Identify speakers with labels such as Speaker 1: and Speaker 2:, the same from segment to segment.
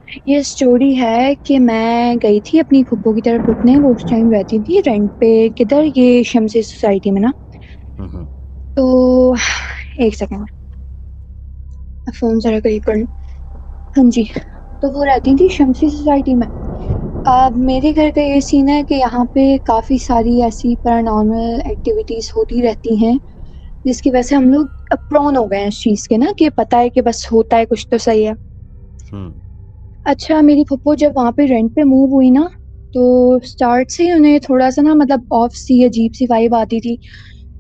Speaker 1: ये स्टोरी है कि मैं गई थी अपनी फूफो की तरफ रुकने, वो उस टाइम रहती थी रेंट पे किधर, ये शमसी सोसाइटी में ना।
Speaker 2: हुँ, हुँ।
Speaker 1: तो एक सेकंड, फ़ोन ज़रा करीब कर लूँ। हाँ जी, तो वो रहती थी शमसी सोसाइटी में। मेरे घर का ये सीन है कि यहाँ पे काफ़ी सारी ऐसी पैरानॉर्मल एक्टिविटीज़ होती रहती हैं, जिसकी वजह से हम लोग प्रोन हो गए हैं इस चीज़ के ना, कि पता है कि बस होता है कुछ तो सही है।
Speaker 2: हुँ,
Speaker 1: अच्छा, मेरी फूफो जब वहाँ पे रेंट पे मूव हुई ना, तो स्टार्ट से ही उन्हें थोड़ा-सा ना मतलब ऑफ सी अजीब-सी वाइब आती थी।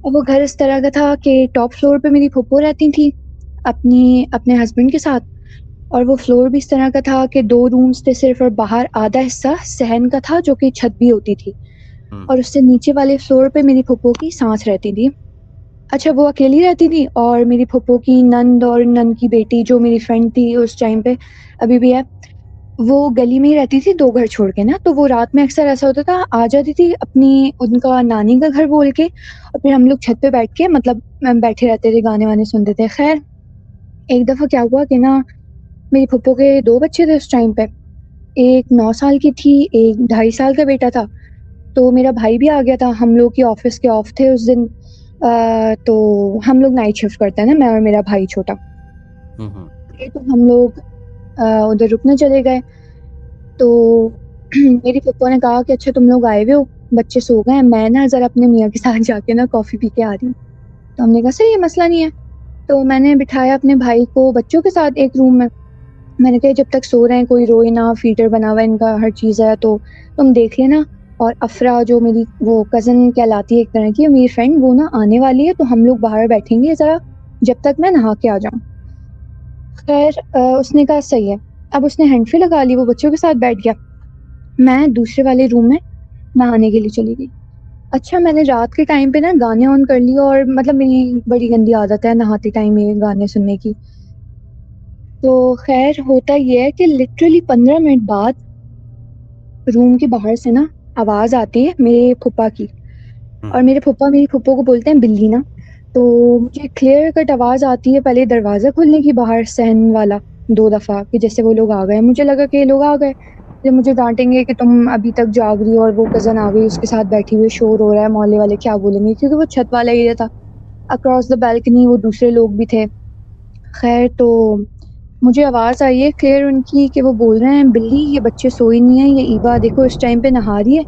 Speaker 1: और वो घर इस तरह का था कि टॉप फ्लोर पे मेरी फूफो रहती थी, अपने हस्बैंड के साथ। और वो फ्लोर भी इस तरह का था कि 2 रूम्स थे सिर्फ़, और बाहर आधा हिस्सा सहन का था जो कि छत भी होती थी।
Speaker 2: हुँ,
Speaker 1: और उससे नीचे वाले फ्लोर पे मेरी फूफो की सास रहती थी। अच्छा, वो अकेली रहती थी, और मेरी फूफो की नंद और नंद की बेटी जो मेरी फ्रेंड थी उस टाइम पे, अभी भी है, वो गली में ही रहती थी 2 घर छोड़ के ना। तो वो रात में अक्सर ऐसा होता था, आ जाती थी अपनी उनका नानी का घर बोल के, और फिर हम लोग छत पे बैठ के मतलब बैठे रहते थे, गाने-वाने सुनते थे। ख़ैर, एक दफ़ा क्या हुआ कि ना, मेरी फूफो के 2 बच्चे थे उस टाइम पे। एक 9 साल की थी, एक 2.5 साल का बेटा था। तो मेरा भाई भी आ गया था, हम लोग के ऑफ़िस के ऑफ थे उस दिन। तो हम लोग नाइट शिफ्ट करते हैं ना, मैं और मेरा भाई छोटा।
Speaker 2: हुँ, हुँ।
Speaker 1: ये तो हम लोग उधर रुकने चले गए। तो मेरी फूफो ने कहा कि अच्छा तुम लोग आए हुए हो, बच्चे सो गए हैं, मैं ना ज़रा अपने मियाँ के साथ जाके ना कॉफ़ी पी के आ रही हूँ। तो हमने कहा सही है, मसला नहीं है। तो मैंने बिठाया अपने भाई को बच्चों के साथ एक रूम में। मैंने कहा जब तक सो रहे हैं कोई रोए ना, फ़ीटर बना हुआ है इनका, हर चीज़ है, तो तुम देख लेना। और अफ़रा जो मेरी वो कज़िन कहलाती है एक तरह की, मेरी फ्रेंड, वो ना आने वाली है, तो हम लोग बाहर बैठेंगे ज़रा, जब तक मैं नहा के आ जाऊँ। ख़ैर, उसने कहा सही है। अब उसने हैंड फ्री लगा ली, वो बच्चों के साथ बैठ गया। मैं दूसरे वाले रूम में नहाने के लिए चली गई। अच्छा, मैंने रात के टाइम पे ना गाने ऑन कर लिए, और मतलब मेरी बड़ी गंदी आदत है नहाते टाइम ये गाने सुनने की। तो ख़ैर, होता ये है कि लिटरली 15 मिनट बाद रूम के बाहर से ना आवाज़ आती है मेरे फूफा की।
Speaker 2: हुँ,
Speaker 1: और
Speaker 2: हुँ।
Speaker 1: मेरे फूफा मेरी फूफो को बोलते हैं बिल्ली ना। तो मुझे क्लियर कट आवाज़ आती है पहले दरवाज़ा खोलने की बाहर सहन वाला, 2 दफ़ा, कि जैसे वो लोग आ गए। मुझे लगा कि ये लोग आ गए, फिर मुझे डाँटेंगे कि तुम अभी तक जाग रही हो, और वो कज़न आ गई उसके साथ बैठी हुई है, शोर हो रहा है, मोहल्ले वाले क्या बोलेंगे, क्योंकि वो छत वाला एरिया था। अक्रॉस द बालकनी वो दूसरे लोग भी थे। ख़ैर, तो मुझे आवाज़ आई है क्लियर उनकी कि वो बोल रहे हैं, "बिल्ली, ये बच्चे सोए नहीं हैं, ये ईवा देखो इस टाइम पे नहा रही है।"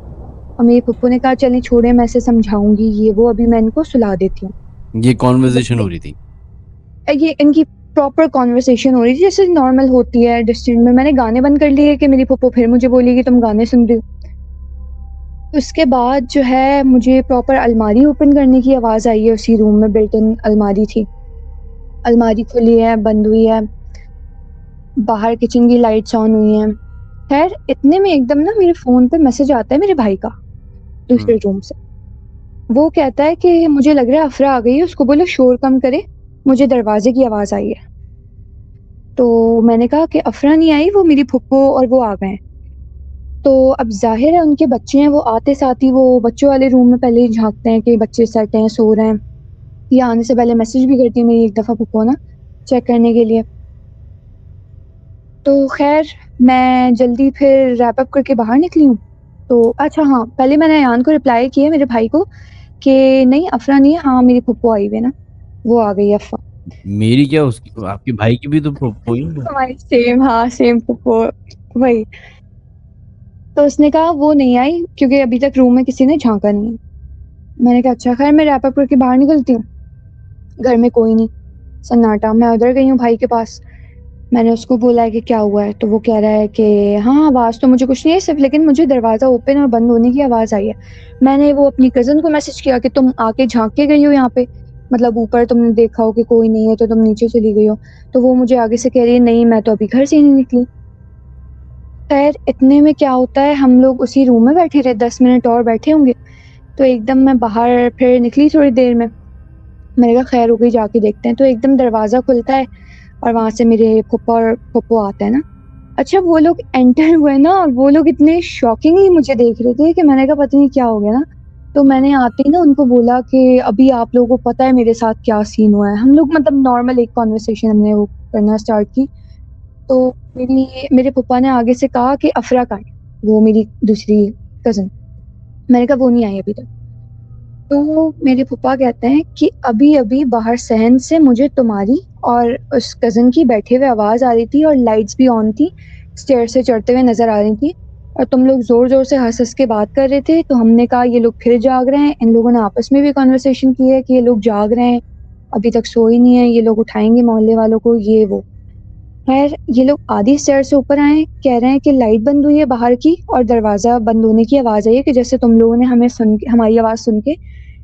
Speaker 1: और मेरी फूफो ने कहा, "चलें छोड़ें, मैं इसे समझाऊँगी ये वो, अभी मैं इनको सुला देती हूँ।"
Speaker 2: ये कन्वर्सेशन
Speaker 1: मतलब
Speaker 2: हो रही थी।
Speaker 1: ये इनकी प्रॉपर कन्वर्सेशन हो रही थी जैसे नॉर्मल होती है डिस्टेंस में। मैंने गाने बंद कर लिए कि मेरी फूफो फिर मुझे बोली कि तुम गाने सुन रही हो। उसके बाद जो है मुझे प्रॉपर अलमारी ओपन करने की आवाज़ आई है, उसी रूम में बिल्ट इन अलमारी थी। अलमारी खुली है, बंद हुई है, बाहर किचन की लाइट्स ऑन हुई हैं। ख़ैर, इतने में एकदम ना मेरे फ़ोन पे मैसेज आता है मेरे भाई का, दूसरे
Speaker 2: हुँ,
Speaker 1: रूम से। वो कहता है कि मुझे लग रहा है अफ़रा आ गई है, उसको बोलो शोर कम करे, मुझे दरवाज़े की आवाज़ आई है। तो मैंने कहा कि अफ़रा नहीं आई, वो मेरी फूफो और वो आ गए हैं। तो अब ज़ाहिर है उनके बच्चे हैं, वो आते साथ ही वो बच्चों वाले रूम में पहले ही झाँकते हैं कि बच्चे सेट हैं, सो रहे हैं। या आने से पहले मैसेज भी करती है मेरी एक दफ़ा फूफो ना, चेक करने के लिए। तो ख़ैर, मैं जल्दी फिर रैप अप करके बाहर निकली हूँ। तो अच्छा हाँ, पहले मैंने अयान को रिप्लाई किया मेरे भाई को कि नहीं अफ़रा नहीं है, हाँ मेरी फूफो आई हुई है ना, वो आ गई है अफ़रा।
Speaker 2: मेरी क्या उसकी आपके भाई की भी तो हुई ना?
Speaker 1: हमारी सेम, हाँ, सेम फूफो, वही। तो उसने कहा वो नहीं आई क्योंकि अभी तक रूम में किसी ने झाँका नहीं है। मैंने कहा अच्छा, ख़ैर मैं रैप अप करके बाहर निकलती हूँ। घर में कोई नहीं, सन्नाटा। मैं उधर गई हूँ भाई के पास। मैंने उसको बोला है कि क्या हुआ है? तो वो कह रहा है कि हाँ, आवाज़ तो मुझे कुछ नहीं आई सिर्फ़, लेकिन मुझे दरवाज़ा ओपन और बंद होने की आवाज़ आई है। मैंने वो अपनी कज़िन को मैसेज किया कि तुम आके झाँक के गई हो यहाँ पे? मतलब ऊपर तुमने देखा हो कि कोई नहीं है तो तुम नीचे चली गई हो। तो वो मुझे आगे से कह रही है नहीं, मैं तो अभी घर से ही नहीं निकली। ख़ैर, इतने में क्या होता है, हम लोग उसी रूम में बैठे रहे, 10 मिनट और बैठे होंगे। तो एकदम मैं बाहर फिर निकली थोड़ी देर में। मैंने कहा खैर हो गई, जाके देखते हैं। तो एकदम दरवाज़ा खुलता है और वहाँ से मेरे फूफा और फूफो आते हैं ना। अच्छा, वो लोग एंटर हुए ना, और वो लोग इतने शॉकिंगली मुझे देख रहे थे कि मैंने कहा पता नहीं क्या हो गया ना। तो
Speaker 2: हुँ,
Speaker 1: मैंने आते ही ना उनको बोला कि अभी आप लोगों को पता है मेरे साथ क्या सीन हुआ है। हम लोग मतलब नॉर्मल एक कन्वर्सेशन हमने वो करना स्टार्ट की। तो मेरे पापा ने आगे से कहा कि अफ़रा कहाँ है? वो मेरी दूसरी कज़िन। मैंने कहा वो नहीं आई अभी तक। तो मेरे पापा कहते हैं कि अभी-अभी बाहर सहन से मुझे तुम्हारी और उस कज़िन की बैठे हुए आवाज़ आ रही थी और लाइट्स भी ऑन थी, स्टेयर से चढ़ते हुए नज़र आ रही थी और तुम लोग ज़ोर-ज़ोर से हँस-हँस के बात कर रहे थे, तो हमने कहा ये लोग फिर जाग रहे हैं। इन लोगों ने आपस में भी कन्वर्सेशन की है कि ये लोग जाग रहे हैं, अभी तक सोए नहीं है, ये लोग उठाएँगे मोहल्ले वालों को, ये वो। ख़ैर ये लोग आधी स्टेयर से ऊपर आए, कह रहे हैं कि लाइट बंद हुई है बाहर की और दरवाज़ा बंद होने की आवाज़ आई है कि जैसे तुम लोगों ने हमारी आवाज़ सुन के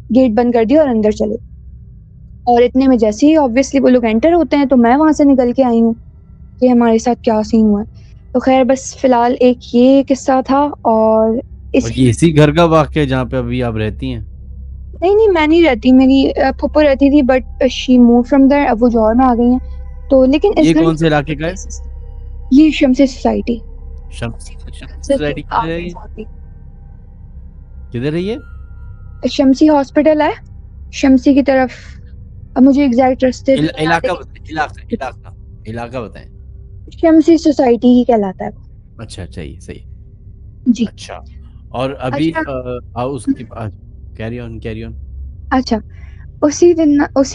Speaker 1: गेट बंद कर दिया और अंदर चले। और इतने में जैसे ही ऑब्वियसली वो लोग एंटर होते हैं, तो मैं वहाँ से निकल के आई हूँ कि हमारे साथ क्या सीन हुआ है। तो ख़ैर बस फ़िलहाल एक ये किस्सा था और
Speaker 2: और
Speaker 1: इसी
Speaker 2: ये इसी घर का वाक़या है जहाँ पे अभी आप रहती हैं?
Speaker 1: नहीं, मैं नहीं रहती, मेरी फूफो रहती थी but she moved from there, अब वो जौहर में आ गई हैं। तो लेकिन इस
Speaker 2: ये
Speaker 1: घर
Speaker 2: कौन
Speaker 1: में
Speaker 2: से इलाके का है?
Speaker 1: केसेस ये शमसे सोसाइटी
Speaker 2: शम्सी शम्सी
Speaker 1: से
Speaker 2: सोसाइटी किधर है
Speaker 1: आगे
Speaker 2: ये?
Speaker 1: जाके
Speaker 2: किधर है ये?
Speaker 1: शमसी हॉस्पिटल है, शमसी की तरफ। अब मुझे एग्ज़ैक्ट रास्ते तो नहीं याद है
Speaker 2: इलाका
Speaker 1: कि
Speaker 2: बताएँ, इलाका बताएँ।
Speaker 1: शमसी सोसाइटी ही कहलाता है वो।
Speaker 2: अच्छा, सही सही।
Speaker 1: जी।
Speaker 2: अच्छा, और अभी
Speaker 1: अच्छा
Speaker 2: उसके बाद कैरी ऑन।
Speaker 1: अच्छा, उसी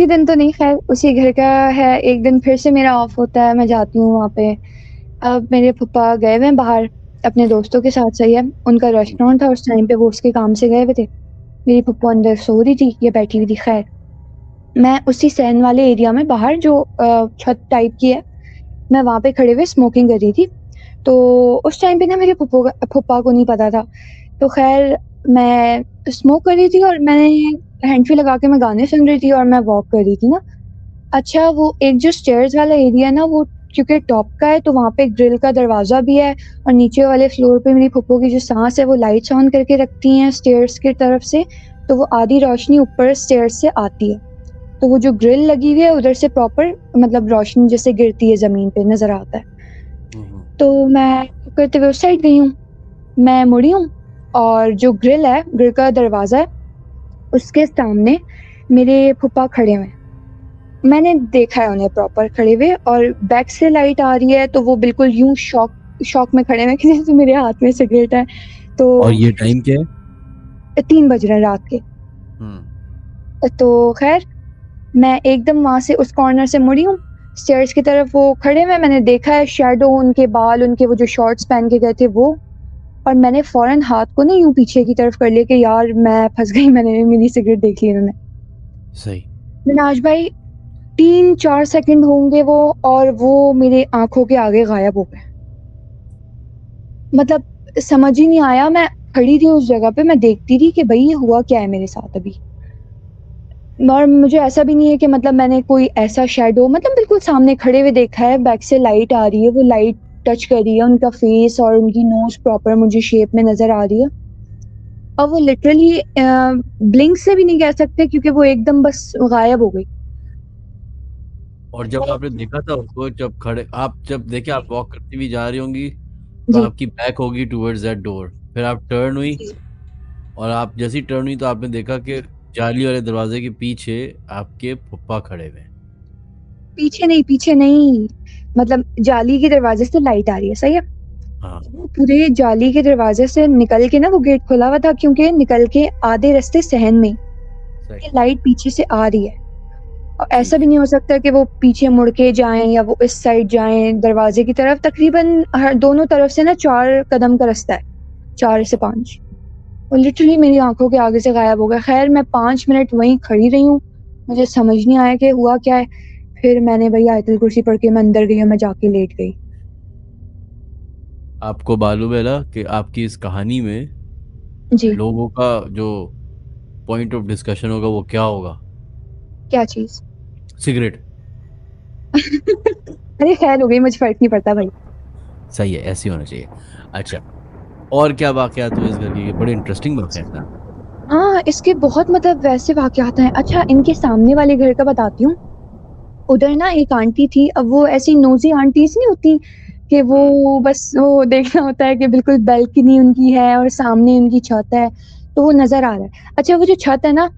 Speaker 1: दिन तो नहीं ख़ैर उसी घर का है, एक दिन फिर से मेरा ऑफ होता है, मैं जाती हूँ वहाँ पे। अब मेरे पापा गए हुए हैं बाहर अपने दोस्तों के साथ, सही है, उनका रेस्टोरेंट था उस टाइम पे, वो उसके काम से गए हुए थे। मेरी फूफो अंदर सो रही थी, ये बैठी हुई थी ख़ैर। मैं उसी सहन वाले एरिया में बाहर जो छत टाइप की है, मैं वहाँ पे खड़े हुए स्मोकिंग कर रही थी। तो उस टाइम पे ना मेरे फूफा को नहीं पता था। तो ख़ैर मैं स्मोक कर रही थी और मैंने हैंड फ्री लगा के मैं गाने सुन रही थी और मैं वॉक कर रही थी ना। अच्छा वो एक जो स्टेयर्स वाला एरिया है ना वो क्योंकि टॉप का है तो वहाँ पे ग्रिल का दरवाज़ा भी है और नीचे वाले फ्लोर पे मेरी फूफो की जो सास है वो लाइट्स ऑन करके रखती हैं स्टेयर्स की तरफ से, तो वो आधी रोशनी ऊपर स्टेयर्स से आती है। तो वो जो ग्रिल लगी हुई है उधर से प्रॉपर मतलब रोशनी जैसे गिरती है ज़मीन पे नज़र आता है।
Speaker 2: हुँ, हुँ।
Speaker 1: तो मैं करते हुए उस साइड गई हूँ। मैं मुड़ी हूँ और जो ग्रिल है, ग्रिल का दरवाज़ा है, उसके सामने मेरे फूफा खड़े हुए हैं। मैंने देखा है उन्हें प्रॉपर खड़े हुए और बैक से लाइट आ रही है तो वो बिल्कुल यूँ शॉक में खड़े हुए हैं कि जैसे मेरे हाथ में सिगरेट है। तो
Speaker 2: और ये टाइम क्या है?
Speaker 1: 3 बज रहे हैं रात के।
Speaker 2: हुँ।
Speaker 1: तो ख़ैर मैं एकदम वहाँ से उस कॉर्नर से मुड़ी हूँ, स्टेयर्स की तरफ वो खड़े हुए हैं, मैंने देखा है शैडो उनके बाल, उनके वो जो शॉर्ट्स पहन के गए थे वो और मैंने फ़ौरन हाथ को ना यूँ पीछे की तरफ कर लिया कि यार मैं फँस गई, मैंने मेरी सिगरेट देख ली इन्होंने।
Speaker 2: सही।
Speaker 1: मिनाज भाई 3-4 सेकंड होंगे वो और वो मेरी आँखों के आगे गायब हो गए। मतलब समझ ही नहीं आया, मैं खड़ी थी उस जगह पे, मैं देखती रही कि भई ये हुआ क्या है मेरे साथ अभी? और मुझे ऐसा भी नहीं है कि मतलब मैंने कोई ऐसा शैडो मतलब बिल्कुल सामने खड़े हुए देखा है, बैक से लाइट आ रही है, वो लाइट टच कर रही है उनका फेस और उनकी नोज़ प्रॉपर मुझे शेप में नज़र आ रही है। और वो लिटरली ब्लिंक से भी नहीं कह सकते क्योंकि वो एकदम बस गायब हो गई।
Speaker 2: और जब आपने देखा था उसको, जब देखिए आप वॉक करती हुई जा रही होंगी, तो
Speaker 1: जी।
Speaker 2: आपकी बैक होगी टुवर्ड्स दैट डोर। फिर आप टर्न हुई,
Speaker 1: जी।
Speaker 2: और आप जैसे ही टर्न हुई तो आपने देखा कि जाली वाले दरवाजे के पीछे आपके फूफा खड़े हुए हैं।
Speaker 1: पीछे नहीं, मतलब जाली के दरवाज़े से लाइट आ रही है, सही है?
Speaker 2: हाँ,
Speaker 1: वो पूरे जाली के दरवाज़े से निकल के ना वो गेट खुला हुआ था क्योंकि निकल के आधे रास्ते सहन में,
Speaker 2: सही।
Speaker 1: ये लाइट पीछे से आ रही है। और ऐसा
Speaker 2: ठीक
Speaker 1: भी
Speaker 2: है।
Speaker 1: नहीं हो सकता कि वो पीछे मुड़ के जाएँ या वो इस साइड जाएँ दरवाज़े की तरफ, तकरीबन हर दोनों तरफ से ना 4 कदम का रास्ता है, 4 से 5। वो लिटरली मेरी आँखों के आगे से गायब हो गए। ख़ैर मैं 5 मिनट वहीं खड़ी रही हूँ, मुझे समझ नहीं आया कि हुआ क्या है। फिर मैंने भई आयतुल कुर्सी पढ़ के मैं अंदर गई और मैं जाके लेट गई।
Speaker 2: आपको मालूम है ना कि आपकी इस कहानी में
Speaker 1: जी,
Speaker 2: लोगों का जो पॉइंट ऑफ डिस्कशन होगा वो क्या होगा?
Speaker 1: क्या चीज़?
Speaker 2: सिगरेट।
Speaker 1: अरे ख़ैर हो गई, मुझे फ़र्क नहीं पड़ता भाई।
Speaker 2: सही है, ऐसे ही होना चाहिए। अच्छा, और क्या वाकयात हुए इस घर के? ये बड़े इंटरेस्टिंग वाकयात हैं।
Speaker 1: हाँ, इसके बहुत मतलब वैसे वाक़यात हैं। अच्छा इनके सामने वाले घर का बताती हूँ। उधर ना एक आंटी थी, अब वो ऐसी नोज़ी आंटीज़ नहीं होती कि
Speaker 2: हम्म।
Speaker 1: वो बस वो देखना होता है कि बिल्कुल बालकनी उनकी है और सामने उनकी छत है, तो वो नज़र आ रहा है। अच्छा वो जो छत है ना,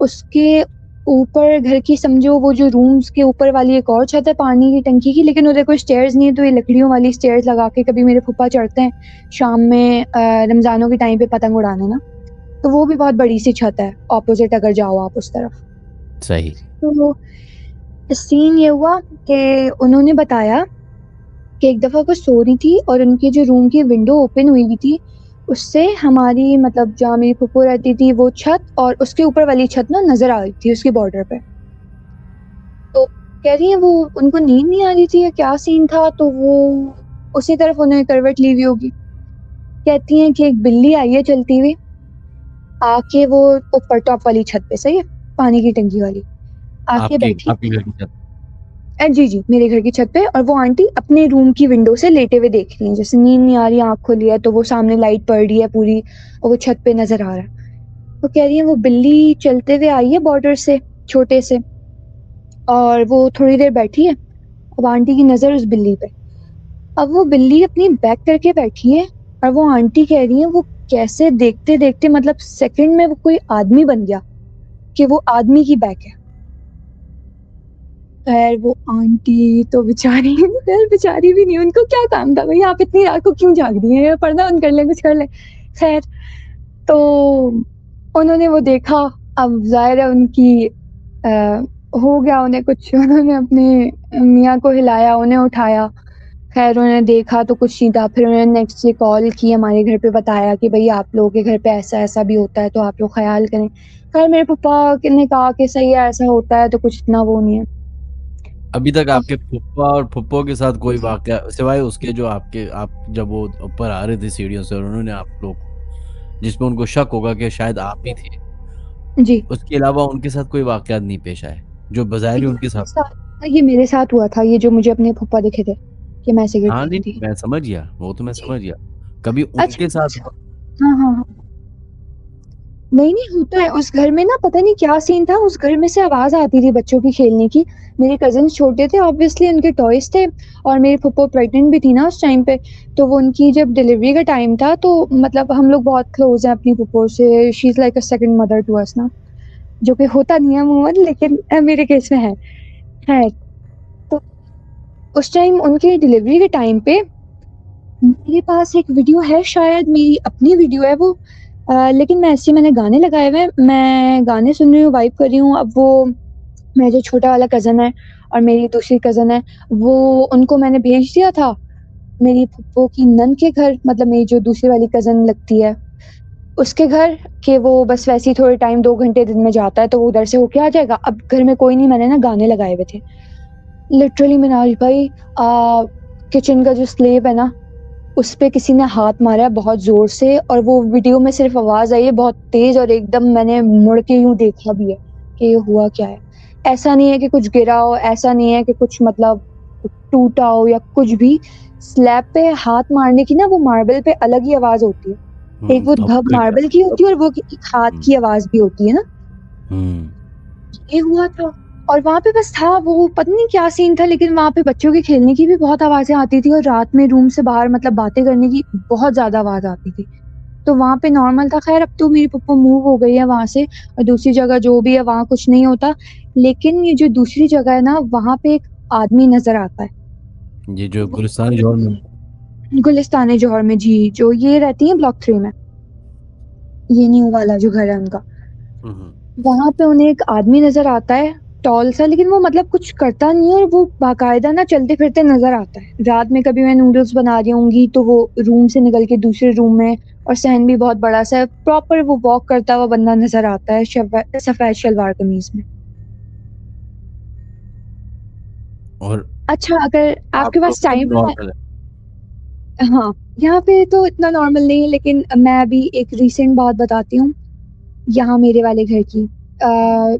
Speaker 1: उसके ऊपर घर की समझो वो जो रूम्स के ऊपर वाली एक और छत है पानी की टंकी की, लेकिन उधर कोई स्टेयर्स नहीं है, तो ये लकड़ियों वाली स्टेयर्स लगा के कभी मेरे फूफा चढ़ते हैं शाम में रमज़ानों के टाइम पे पतंग उड़ाने ना, तो वो भी बहुत बड़ी-सी छत है, ऑपोज़िट अगर जाओ आप उस तरफ।
Speaker 2: सही।
Speaker 1: तो सीन ये हुआ कि उन्होंने बताया कि एक दफ़ा वो सो रही थी और उनके जो रूम की विंडो ओपन हुई हुई थी, उससे हमारी मतलब जहाँ मेरी फूफू रहती थी वो छत और उसके ऊपर वाली छत ना नज़र आ रही थी उसकी बॉर्डर पे। तो कह रही हैं वो उनको नींद नहीं आ रही थी या क्या सीन था, तो वो उसी तरफ उन्होंने करवट ली हुई होगी। कहती हैं कि एक बिल्ली आई है चलती हुई, आके वो ऊपर टॉप वाली छत पे, सही है? पानी की टंकी वाली, आके
Speaker 2: आपके
Speaker 1: बैठी
Speaker 2: आपके घर की छत।
Speaker 1: जी, जी, मेरे घर की छत पे, और वो आंटी अपने रूम की विंडो से लेटे हुए देख रही हैं, जैसे नींद नहीं आ रही, आँख खुली है, तो वो सामने लाइट पड़ रही है पूरी और वो छत पे नज़र आ रहा है। वो कह रही हैं वो बिल्ली चलते हुए आई है बॉर्डर से, छोटे से, और वो थोड़ी देर बैठी है, अब आंटी की नज़र उस बिल्ली पे। अब वो बिल्ली अपनी बैक करके बैठी है और वो आंटी कह रही हैं वो कैसे देखते-देखते मतलब सेकंड में वो कोई आदमी बन गया, कि वो आदमी की बैक है। खैर वो आंटी तो बेचारी खैर बेचारी भी नहीं, उनको क्या काम था भई, आप इतनी रात को क्यों जाग रही हैं? पर्दा ऑन कर लें, कुछ कर लें। खैर, तो उन्होंने वो देखा, अब ज़ाहिर है उनकी हो गया उन्हें कुछ, उन्होंने अपने मियाँ को हिलाया, उन्हें उठाया। खैर उन्होंने देखा तो कुछ नहीं था, फिर उन्होंने नेक्स्ट डे कॉल की हमारे घर पे, बताया कि भई आप लोगों के घर पे ऐसा-ऐसा भी होता है, तो आप लोग ख़्याल करें। खैर मेरे पापा ने कहा कि सही है, ऐसा होता है तो कुछ इतना वो नहीं है।
Speaker 2: अभी तक
Speaker 1: अब
Speaker 2: आपके फूफा और फूफो के साथ कोई वाकया सिवाय उसके जो आपके आप जब वो ऊपर आ रहे थे सीढ़ियों से और उन्होंने आप लोग जिसमें उनको शक होगा कि शायद आप ही थे,
Speaker 1: जी।
Speaker 2: उसके अलावा उनके साथ कोई वाकयात नहीं पेश आए, जो
Speaker 1: ये
Speaker 2: बज़ाहिर ही उनके
Speaker 1: मेरे
Speaker 2: साथ हुआ?
Speaker 1: साथ ये मेरे साथ हुआ था, ये जो मुझे अपने फूफा दिखे थे, कि मैं सिगरेट
Speaker 2: हाँ,
Speaker 1: पी
Speaker 2: नहीं,
Speaker 1: रही थी।
Speaker 2: मैं समझ गया, वो तो मैं
Speaker 1: जी।
Speaker 2: समझ गया। कभी
Speaker 1: अच्छा,
Speaker 2: उनके साथ
Speaker 1: अच्छा।
Speaker 2: हुआ?
Speaker 1: हाँ, हाँ, हाँ। नहीं, नहीं होता है, उस घर में ना पता नहीं क्या सीन था, उस घर में से आवाज़ आती थी बच्चों की खेलने की। मेरे कज़िन्स छोटे थे, ऑब्वियसली उनके टॉयज़ थे, और मेरी फूफो प्रेग्नेंट भी थी ना उस टाइम पे, तो वो उनकी जब डिलीवरी का टाइम था, तो मतलब हम लोग बहुत क्लोज़ हैं अपनी फूफो से, she is like a second mother to us ना, जो कि होता नहीं है अमूमन, लेकिन मेरे केस में है। खैर, तो उस टाइम उनकी डिलीवरी के टाइम पे मेरे पास एक वीडियो है, शायद मेरी अपनी वीडियो है वो, लेकिन मैं ऐसे मैंने गाने लगाए हुए हैं, मैं गाने सुन रही हूँ, वाइब कर रही हूँ। अब वो मेरा जो छोटा वाला कज़न है और मेरी दूसरी कज़न है, वो उनको मैंने भेज दिया था मेरी फूफो की नंद के घर, मतलब मेरी जो दूसरी वाली कज़न लगती है, उसके घर, कि वो बस वैसे ही थोड़े टाइम 2 घंटे दिन में जाता है, तो वो उधर से होके आ जाएगा। अब घर में कोई नहीं, मैंने ना गाने लगाए हुए थे। लिटरली मिनाज भाई, किचन का जो स्लेब है ना, उसपे किसी ने हाथ मारा है बहुत ज़ोर से, और वो वीडियो में सिर्फ़ आवाज़ आई है बहुत तेज़, और एकदम मैंने मुड़ के यूँ देखा भी है कि ये हुआ क्या है। ऐसा नहीं है कि कुछ गिरा हो, ऐसा नहीं है कि कुछ मतलब टूटा हो या कुछ भी। स्लैब पे हाथ मारने की ना वो मार्बल पे अलग ही आवाज़ होती है। एक वो
Speaker 2: तब
Speaker 1: धब
Speaker 2: फिर क्या?
Speaker 1: मार्बल की
Speaker 2: तब
Speaker 1: होती है और वो एक हाथ
Speaker 2: हुँ,
Speaker 1: की आवाज़ भी होती है ना।
Speaker 2: हुँ।
Speaker 1: ये हुआ था, और वहाँ पे बस था वो, पता नहीं क्या सीन था, लेकिन वहाँ पे बच्चों के खेलने की भी बहुत आवाज़ें आती थी, और रात में रूम से बाहर मतलब बातें करने की बहुत ज़्यादा आवाज़ आती थी। तो वहाँ पे नॉर्मल था, ख़ैर अब तो मेरी फूफो मूव हो गई है वहाँ से, और दूसरी जगह जो भी है वहाँ कुछ नहीं होता। लेकिन ये जो दूसरी जगह है ना, वहाँ पे एक आदमी नज़र आता है।
Speaker 2: ये जो
Speaker 1: वो
Speaker 2: गुलिस्तान जौन में।
Speaker 1: गुलिस्तान-ए जौहर में, जी, जो ये रहती हैं ब्लॉक 3 में, ये न्यू वाला जो घर है उनका।
Speaker 2: हुँ, हुँ।
Speaker 1: वहाँ पे उन्हें एक आदमी नज़र आता है, टॉल सा, लेकिन वो मतलब कुछ करता नहीं है, और वो बाकायदा ना चलते-फिरते नज़र आता है। रात में कभी मैं नूडल्स बना रही होंगी, तो वो रूम से निकल के दूसरे रूम में, और सहन भी बहुत बड़ा-सा है, प्रॉपर वो वॉक करता हुआ बंदा नज़र आता है, सफ़ेद शलवार कमीज़ में।
Speaker 2: और
Speaker 1: अच्छा, अगर
Speaker 2: आप
Speaker 1: आपके
Speaker 2: लोग
Speaker 1: पास
Speaker 2: सब
Speaker 1: टाइम है,
Speaker 2: नॉर्मल है।
Speaker 1: हाँ, यहाँ पे तो इतना नॉर्मल नहीं है, लेकिन मैं अभी एक रीसेंट बात बताती हूँ, यहाँ मेरे वाले घर की।
Speaker 2: हुँ।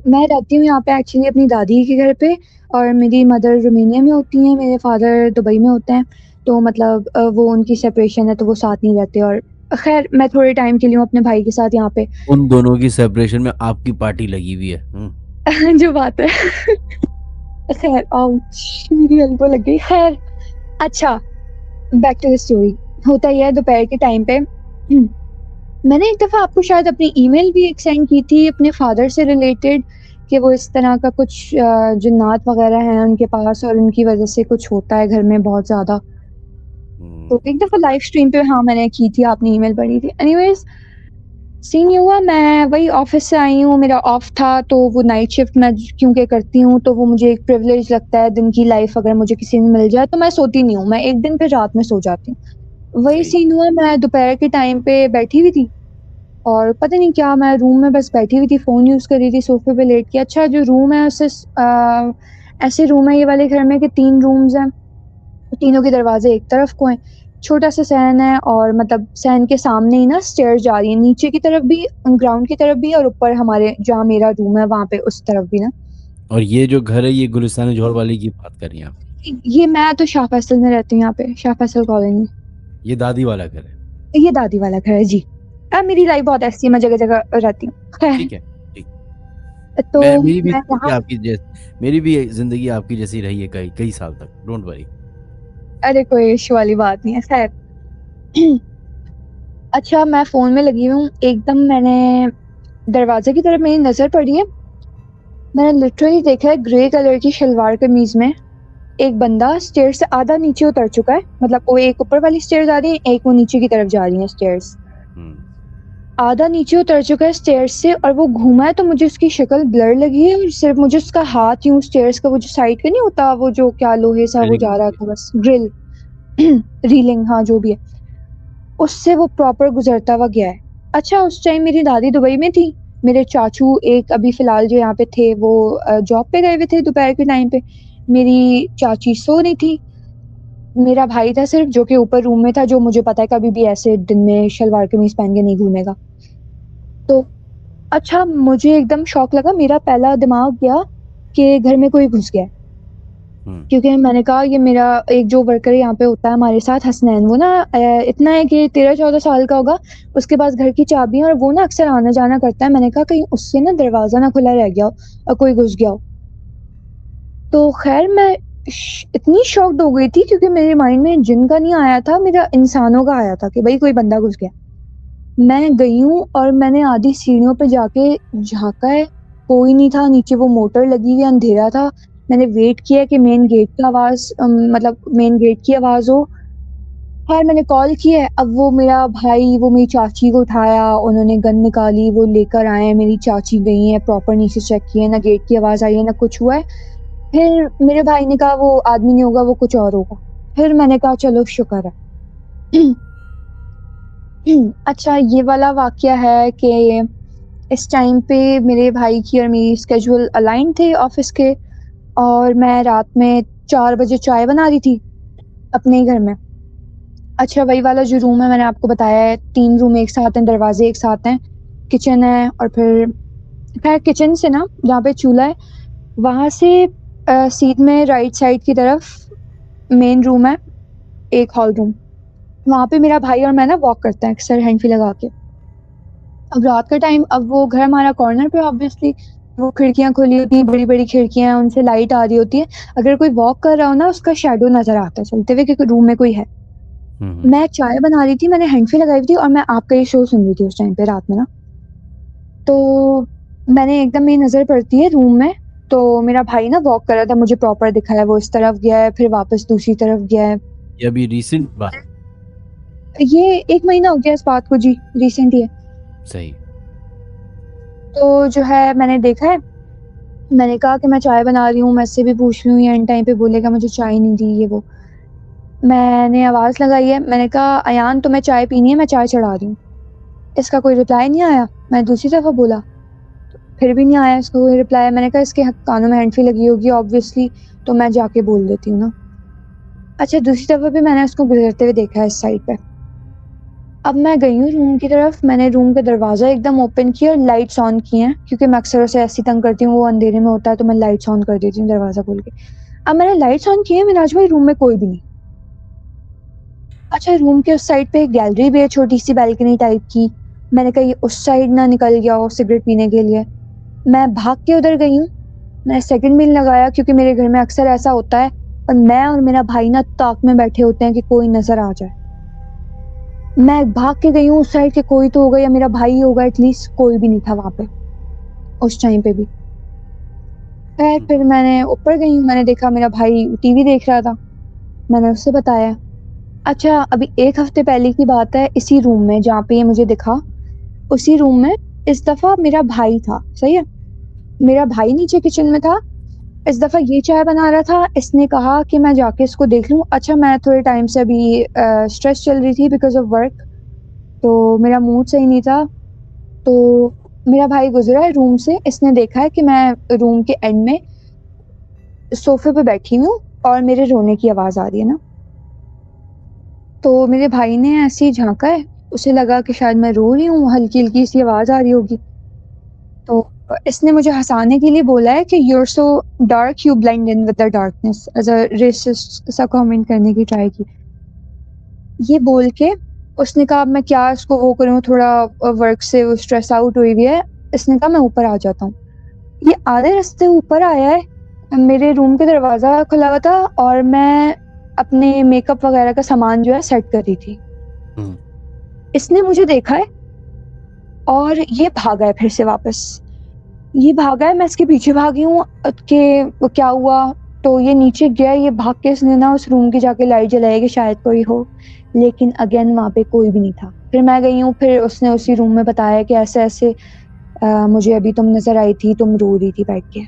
Speaker 1: मैं रहती हूँ यहाँ पे एक्चुअली अपनी दादी के घर पे, और मेरी मदर रोमानिया में होती हैं, मेरे फादर दुबई में होते हैं। तो मतलब वो उनकी सेपरेशन है, तो वो साथ नहीं रहते, और ख़ैर मैं थोड़े टाइम के लिए हूँ अपने भाई के साथ यहाँ पे।
Speaker 2: उन दोनों की सेपरेशन में आपकी पार्टी लगी हुई है।
Speaker 1: जो बात है। ख़ैर आउच! मेरी एल्बो लग गई। ख़ैर, अच्छा, बैक टू द स्टोरी। होता ये है दोपहर के टाइम पे, मैंने एक दफ़ा आपको शायद अपनी ईमेल भी एक सेंड की थी अपने फादर से रिलेटेड, कि वो इस तरह का कुछ जिन्नात वगैरह हैं उनके पास और उनकी वजह से कुछ होता है घर में बहुत ज़्यादा। तो एक दफ़ा लाइव स्ट्रीम पे हाँ, मैंने की थी, आपने ईमेल पढ़ी थी। एनीवेज़ सीन ये हुआ, मैं वही ऑफ़िस से आई हूँ, मेरा ऑफ था, तो वो नाइट शिफ्ट मैं क्योंकि करती हूँ, तो वो मुझे एक प्रिविलेज लगता है। दिन की लाइफ़ अगर मुझे किसी दिन मिल जाए तो मैं सोती नहीं हूँ, मैं एक दिन फिर रात में सो जाती हूँ। वही
Speaker 2: सही।
Speaker 1: सीन हुआ, मैं दोपहर के टाइम पे बैठी हुई थी और पता नहीं क्या, मैं रूम में बस बैठी हुई थी, फ़ोन यूज़ कर रही थी सोफ़े पे लेट के। अच्छा, जो रूम है उससे ऐसे रूम है ये वाले घर में कि 3 रूम्स हैं, तीनों के दरवाज़े एक तरफ को हैं। छोटा-सा सहन है और मतलब सहन के सामने ही ना स्टेयर्स जा रही हैं, नीचे की तरफ भी, ग्राउंड की तरफ भी और ऊपर हमारे जहाँ मेरा रूम है वहाँ पे उस तरफ भी ना।
Speaker 2: और ये जो घर है ये गुलिस्तान जौहर वाली की बात कर रही हैं आप?
Speaker 1: ये मैं तो शाह फैसल में रहती हूँ यहाँ पे, शाह फैसल कॉलोनी।
Speaker 2: ये दादी वाला घर है?
Speaker 1: ये दादी वाला घर है जी। मेरी लाइफ़ बहुत ऐसी है, मैं जगह-जगह रहती हूँ। खैर,
Speaker 2: ठीक है, ठीक।
Speaker 1: तो
Speaker 2: मैं मेरी भी
Speaker 1: मैं
Speaker 2: ज़िंदगी
Speaker 1: यहाँ
Speaker 2: आपकी मेरी भी ज़िंदगी आपकी जैसी रही है कई कई साल तक, डोंट वरी।
Speaker 1: अरे कोई इश्यू वाली बात नहीं है, खैर। अच्छा, मैं फ़ोन में लगी हुई हूँ, एकदम मैंने दरवाज़े की तरफ मेरी नज़र पड़ी है। मैंने लिटरली देखा है ग्रे कलर की शलवार कमीज़ में एक बंदा स्टेयर से आधा नीचे उतर चुका है। मतलब वो एक ऊपर वाली स्टेयर्स आ रही है, एक वो नीचे की तरफ जा रही है स्टेयर्स।
Speaker 2: हुँ।
Speaker 1: आधा नीचे उतर चुका है स्टेयर्स से और वो घूमा है, तो मुझे उसकी शक्ल ब्लर लगी है और सिर्फ़ मुझे उसका हाथ यूँ स्टेयर्स का वो जो साइड का नहीं होता, वो जो क्या लोहे सा वो
Speaker 2: रेलिंग
Speaker 1: जा रहा
Speaker 2: होती है।
Speaker 1: था बस, ग्रिल रीलिंग, हाँ, जो भी है। उससे वो प्रॉपर गुज़रता हुआ गया है। अच्छा, उस टाइम मेरी दादी दुबई में थी, मेरे चाचू एक अभी फ़िलहाल जो यहाँ पे थे वो जॉब पे गए हुए थे दोपहर के टाइम पे। मेरी चाची सो रही थी, मेरा भाई था सिर्फ़ जो कि ऊपर रूम में था, जो मुझे पता है कभी भी ऐसे दिन में शलवार कमीज़ पहन के नहीं घूमेगा। तो अच्छा, मुझे एकदम शॉक लगा, मेरा पहला दिमाग गया कि घर में कोई घुस गया है।
Speaker 2: हुँ।
Speaker 1: क्योंकि मैंने कहा ये मेरा एक जो वर्कर यहाँ पे होता है हमारे साथ, हसनैन, वो ना इतना है कि 13-14 साल का होगा, उसके पास घर की चाबी है और वो ना अक्सर आना-जाना करता है। मैंने कहा कहीं उससे ना दरवाज़ा ना खुला रह गया हो और कोई घुस गया हो। तो ख़ैर मैं इतनी शॉक्ड हो गई थी क्योंकि मेरे माइंड में जिन का नहीं आया था, मेरा इंसानों का आया था कि भई कोई बंदा घुस गया। मैं गई हूँ और मैंने आधी सीढ़ियों पे जाके झाँका है, कोई नहीं था, नीचे वो मोटर लगी हुई है, अंधेरा था। मैंने वेट किया कि मेन गेट का मतलब मेन गेट की आवाज़ हो। ख़ैर मैंने कॉल की है, अब वो मेरा भाई, वो मेरी चाची को उठाया, उन्होंने गन निकाली, वो लेकर आए हैं, मेरी चाची गई हैं, प्रॉपर नीचे चेक किया, ना गेट की आवाज़ आई है, ना कुछ हुआ है। फिर मेरे भाई ने कहा वो आदमी नहीं होगा, वो कुछ और होगा। फिर मैंने कहा चलो शुक्र है। अच्छा, ये वाला वाक़या है कि इस टाइम पे मेरे भाई की और मेरी स्केड्यूल अलाइन थे ऑफ़िस के और मैं रात में 4 बजे चाय बना रही थी अपने ही घर में। अच्छा, वही वाला जो रूम है मैंने आपको बताया है, 3 रूम एक साथ हैं, दरवाज़े एक साथ हैं, किचन है और फिर ख़ैर किचन से ना जहाँ पे चूल्हा है, वहाँ से सीध में राइट साइड की तरफ मेन रूम है, एक हॉल रूम। वहाँ पे मेरा भाई और मैं ना वॉक करते हैं अक्सर हैंड फ्री लगा के। अब रात का टाइम, अब वो घर हमारा कॉर्नर पे ऑब्वियसली, वो खिड़कियाँ खुली होती हैं, बड़ी-बड़ी खिड़कियाँ हैं, उनसे लाइट आ रही होती है। अगर कोई वॉक कर रहा हो ना, उसका शैडो नज़र आता है चलते हुए कि रूम में कोई है।
Speaker 2: हुँ, हुँ।
Speaker 1: मैं चाय बना रही थी, मैंने हैंड फ्री लगाई हुई थी और मैं आपका ये शो सुन रही थी उस टाइम पे रात में ना। तो मैंने एकदम मेरी नज़र पड़ती है रूम में, तो मेरा भाई ना वॉक कर रहा था, मुझे प्रॉपर दिखा है, वो इस तरफ गया है, फिर वापस दूसरी तरफ गया है।
Speaker 2: ये अभी रीसेंट बात है?
Speaker 1: ये 1 महीना हो गया इस बात को जी, रिसेंट ही है।
Speaker 2: सही।
Speaker 1: तो जो है मैंने देखा है, मैंने कहा कि मैं चाय बना रही हूँ, मैं इससे भी पूछ रही हूँ, ये एंड टाइम पे बोलेगा मुझे चाय नहीं दी ये वो। मैंने आवाज़ लगाई है, मैंने कहा अयान तुम्हें चाय पीनी है, मैं चाय चढ़ा रही हूँ। इसका कोई रिप्लाई नहीं आया, मैं दूसरी दफ़ा बोला, फिर भी नहीं आया इसका कोई रिप्लाई। मैंने कहा इसके कानों में हैंड फ्री लगी होगी ऑब्वियसली, तो मैं जाके बोल देती हूँ ना। अच्छा, दूसरी दफ़ा भी मैंने उसको गुज़रते हुए देखा है इस साइड पे। अब मैं गई हूँ रूम की तरफ, मैंने रूम का दरवाज़ा एकदम ओपन किया और लाइट्स ऑन की हैं, क्योंकि मैं अक्सर उसे ऐसे ही तंग करती हूँ, वो अंधेरे में होता है तो मैं लाइट्स ऑन कर देती हूँ दरवाज़ा खोल के। अब मैंने लाइट्स ऑन की हैं, मिराज भाई रूम में कोई भी नहीं। अच्छा, रूम के उस साइड पे एक गैलरी भी है छोटी-सी बालकनी टाइप की। मैंने कहा ये उस साइड ना निकल गया हो सिगरेट पीने के लिए। मैं भाग के उधर गई हूँ, मैंने सेकंड बिन लगाया क्योंकि मेरे घर में अक्सर ऐसा होता है और मैं और मेरा भाई ना ताक में बैठे होते हैं कि कोई नज़र आ जाए। मैं भाग के गई हूँ उस साइड कि कोई तो होगा या मेरा भाई होगा एटलीस्ट, कोई भी नहीं था वहाँ पे, उस टाइम पे भी। खैर फिर मैंने ऊपर गई हूँ, मैंने देखा मेरा भाई टीवी देख रहा था। मैंने उससे बताया। अच्छा, अभी 1 हफ्ते पहले की बात है, इसी रूम में जहाँ पे ये मुझे दिखा, उसी रूम में इस दफ़ा मेरा भाई था, सही है? मेरा भाई नीचे किचन में था, इस दफ़ा ये चाय बना रहा था, इसने कहा कि मैं जाके इसको देख लूँ। अच्छा, मैं थोड़े टाइम से अभी स्ट्रेस चल रही थी बिकॉज़ ऑफ वर्क, तो मेरा मूड सही नहीं था, तो मेरा भाई गुज़रा है रूम से, इसने देखा है कि मैं रूम के एंड में सोफ़े पे बैठी हूँ और मेरे रोने की आवाज़ आ रही है ना। तो मेरे भाई ने ऐसे ही झाँका है, उसे लगा कि शायद मैं रो रही हूँ, हल्की-हल्की सी आवाज़ आ रही होगी। तो इसने मुझे हँसाने के लिए बोला है कि you are so dark, you blend in with the darkness, as a racist सा कमेंट करने की ट्राई की। ये बोल के उसने कहा अब मैं क्या इसको वो करूँ, थोड़ा वर्क से वो स्ट्रेस आउट हुई हुई है। इसने कहा मैं ऊपर आ जाता हूँ। ये आधे रास्ते ऊपर आया है, मेरे रूम का दरवाज़ा खुला हुआ था और मैं अपने मेकअप वगैरह का सामान जो है सेट कर रही थी।
Speaker 2: हुँ।
Speaker 1: इसने मुझे देखा है और ये भागा है फिर से वापस। ये भागा है, मैं इसके पीछे भागी हूँ कि वो क्या हुआ? तो ये नीचे गया, ये भाग के इसने ना उस रूम की जाके लाइट जलाई कि शायद कोई हो, लेकिन अगेन वहाँ पे कोई भी नहीं था। फिर मैं गई हूँ, फिर उसने उसी रूम में बताया कि ऐसे-ऐसे मुझे अभी तुम नज़र आई थी, तुम रो रही थी बैठ के।